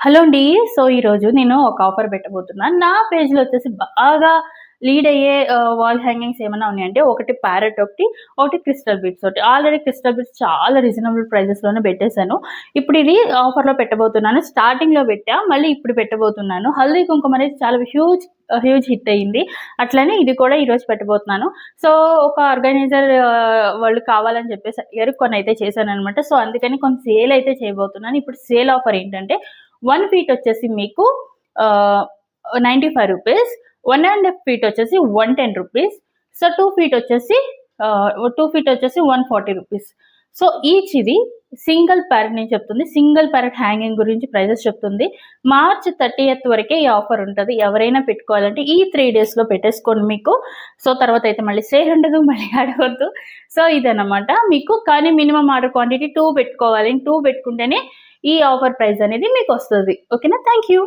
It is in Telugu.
హలో అండి. సో, ఈరోజు నేను ఒక ఆఫర్ పెట్టబోతున్నా. నా పేజ్‌లో వచ్చేసి బాగా లీడ్ అయ్యే వాల్ హ్యాంగింగ్స్ ఏమన్నా ఉన్నాయంటే, ఒకటి ప్యారట్ ఒకటి, ఒకటి క్రిస్టల్ బీడ్స్ ఒకటి. ఆల్రెడీ క్రిస్టల్ బీడ్స్ చాలా రీజనబుల్ ప్రైజెస్‌లోనే పెట్టేసాను. ఇప్పుడు ఇది ఆఫర్‌లో పెట్టబోతున్నాను. స్టార్టింగ్‌లో పెట్టా. మళ్ళీ ఇప్పుడు పెట్టబోతున్నాను. హల్దీ కుంకుమ అనేది చాలా హ్యూజ్ హిట్ అయింది. అట్లనే ఇది కూడా ఈరోజు పెట్టబోతున్నాను. సో, ఒక ఆర్గనైజర్ వాళ్ళు కావాలని చెప్పేసి అడిగారు. కొన్నైతే చేశాననమాట. సో, అందుకని కొన్ని సేల్ అయితే చేయబోతున్నాను. ఇప్పుడు సేల్ ఆఫర్ ఏంటంటే 1 ఫీట్ వచ్చేసి మీకు ఆహ్, రూ. 95, 1 ½ ఫీట్ వచ్చేసి రూ. 110. సో, 2 ఫీట్ వచ్చేసి 2 ఫీట్ వచ్చేసి రూ. 140. సో, ఈచ్ ఇది సింగిల్ ప్యారెట్ నేను చెప్తుంది. సింగిల్ ప్యారెట్ హ్యాంగింగ్ గురించి ప్రైజెస్ చెప్తుంది. మార్చ్ 30th వరకే ఈ ఆఫర్ ఉంటది. ఎవరైనా పెట్టుకోవాలంటే ఈ 3 డేస్‌లో పెట్టేసుకోండి మీకు. సో, తర్వాత అయితే మళ్ళీ సేల్ ఉండదు. మళ్ళీ అడగొద్దు. సో, ఇదనమాట మీకు. కానీ మినిమమ్ ఆర్డర్ క్వాంటిటీ 2 పెట్టుకోవాలి. 2 పెట్టుకుంటేనే ఈ ఆఫర్ ప్రైస్ అనేది మీకొస్తది. ఓకేనా? Thank you.